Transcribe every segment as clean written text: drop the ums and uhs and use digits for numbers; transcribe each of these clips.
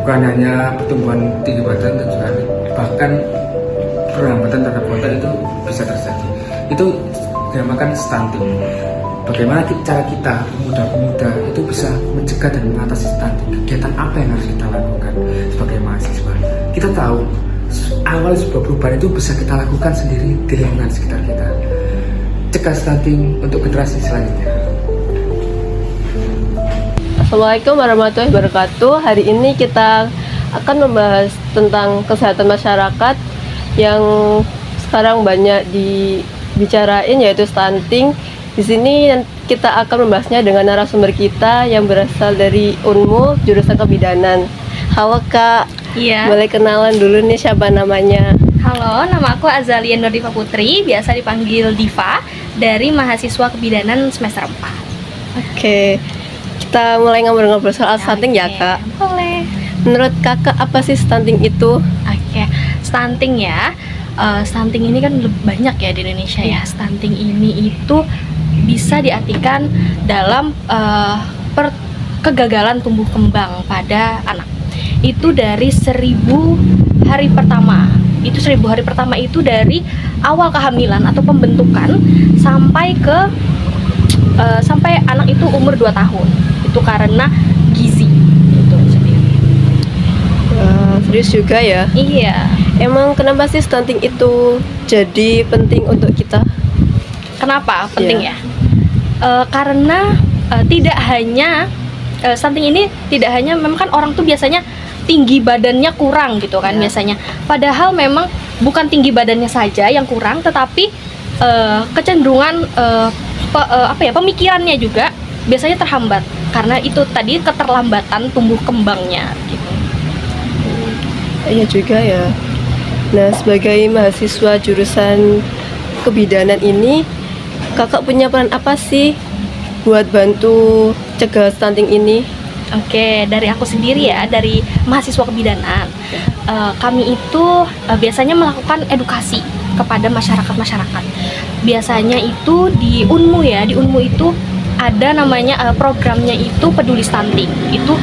bukan hanya pertumbuhan tinggi badan, bahkan perlambatan terhadap otot itu bisa terjadi. Itu dinamakan stunting. Bagaimana cara kita pemuda-pemuda itu bisa mencegah dan mengatasi stunting? Kegiatan apa yang harus kita lakukan sebagai mahasiswa? Kita tahu awal sebuah perubahan itu bisa kita lakukan sendiri di lingkungan sekitar kita. Cegah stunting untuk generasi selanjutnya. Assalamualaikum warahmatullahi wabarakatuh. Hari ini kita akan membahas tentang kesehatan masyarakat yang sekarang banyak dibicarain, yaitu stunting. Di sini kita akan membahasnya dengan narasumber kita yang berasal dari Unmu, jurusan kebidanan. Halo Kak. Iya. Boleh kenalan dulu nih, siapa namanya? Halo, nama aku Azalia Nurdiva Putri, biasa dipanggil Diva, dari mahasiswa kebidanan semester 4. Oke, kita mulai ngobrol-ngobrol soal stunting ya Kak. Boleh. Menurut Kakak apa sih stunting itu? Oke, stunting ya. Stunting ini kan banyak ya di Indonesia ya. Stunting ini itu bisa diartikan dalam kegagalan tumbuh kembang pada anak. Itu dari 1000 hari pertama. Itu 1000 hari pertama itu dari awal kehamilan atau pembentukan sampai anak itu umur 2 tahun. Itu karena gizi itu sendiri. Serius juga ya? Iya. Emang kenapa sih stunting itu jadi penting untuk kita? Kenapa penting ya? Karena tidak hanya stunting ini tidak hanya memang kan orang tuh biasanya tinggi badannya kurang gitu kan biasanya. Padahal memang bukan tinggi badannya saja yang kurang, tetapi kecenderungan pemikirannya juga biasanya terhambat karena itu tadi keterlambatan tumbuh kembangnya gitu. Iya juga ya. Nah, sebagai mahasiswa jurusan kebidanan ini, Kakak punya peran apa sih buat bantu cegah stunting ini? Oke, dari aku sendiri ya, dari mahasiswa kebidanan, kami itu biasanya melakukan edukasi kepada masyarakat. Biasanya itu di Unmu ya, di Unmu itu ada namanya programnya itu peduli stunting. Itu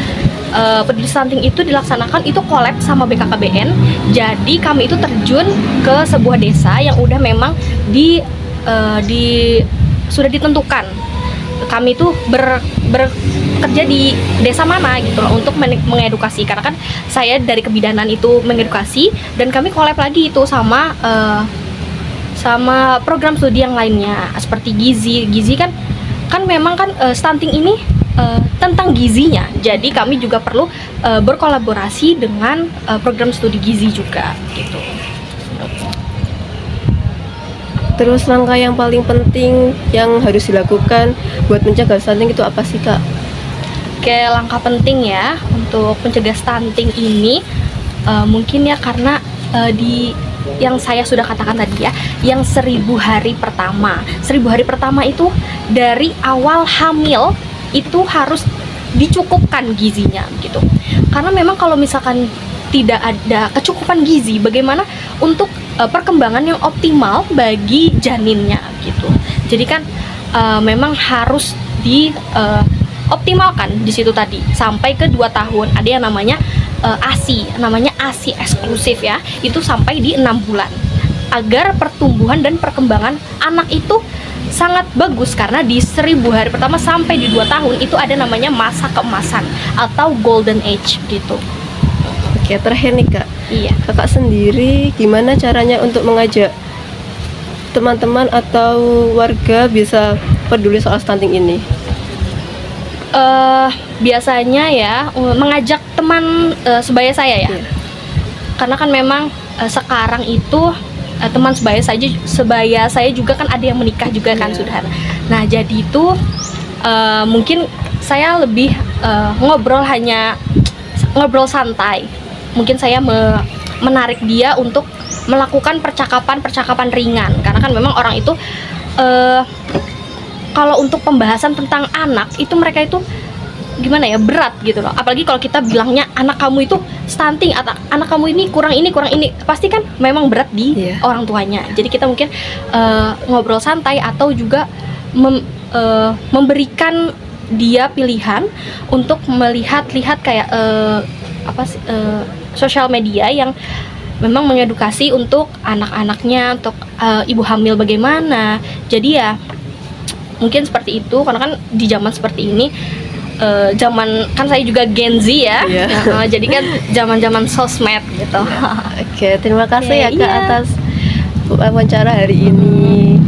peduli stunting itu dilaksanakan itu collab sama BKKBN. Jadi kami itu terjun ke sebuah desa yang udah memang sudah ditentukan. Kami itu bekerja di desa mana gitu loh untuk mengedukasi, karena kan saya dari kebidanan itu mengedukasi dan kami collab lagi itu sama program studi yang lainnya seperti gizi kan memang kan stunting ini tentang gizinya, jadi kami juga perlu berkolaborasi dengan program studi gizi juga gitu. Terus langkah yang paling penting yang harus dilakukan buat mencegah stunting itu apa sih Kak? Oke, langkah penting ya untuk mencegah stunting ini mungkin ya karena yang saya sudah katakan tadi ya, yang 1000 hari pertama. 1000 hari pertama itu dari awal hamil itu harus dicukupkan gizinya gitu. Karena memang kalau misalkan tidak ada kecukupan gizi, bagaimana untuk perkembangan yang optimal bagi janinnya gitu. Jadi kan memang harus dioptimalkan di situ tadi sampai ke 2 tahun. Ada yang namanya ASI eksklusif ya, itu sampai di 6 bulan agar pertumbuhan dan perkembangan anak itu sangat bagus, karena di 1000 hari pertama sampai di 2 tahun itu ada namanya masa keemasan atau golden age gitu. Oke, terakhir nih Kak. Iya. Kakak sendiri gimana caranya untuk mengajak teman-teman atau warga bisa peduli soal stunting ini? Biasanya ya mengajak teman sebaya saya ya. Iya. Karena kan memang sekarang itu teman sebaya saya juga kan ada yang menikah juga kan sudah. Nah, jadi itu mungkin saya lebih ngobrol santai. Mungkin saya menarik dia untuk melakukan percakapan ringan, karena kan memang orang itu kalau untuk pembahasan tentang anak itu mereka itu gimana ya, berat gitu loh. Apalagi kalau kita bilangnya anak kamu itu stunting atau anak kamu ini kurang ini, pasti kan memang berat di orang tuanya. Jadi kita mungkin ngobrol santai atau juga memberikan dia pilihan untuk melihat kayak sosial media yang memang mengedukasi untuk anak-anaknya, untuk ibu hamil bagaimana. Jadi ya mungkin seperti itu, karena kan di zaman seperti ini, zaman kan saya juga Gen Z ya, Iya. jadi kan zaman-zaman sosmed gitu. Oke, terima kasih Oke, ya Kak iya. atas wawancara hari ini.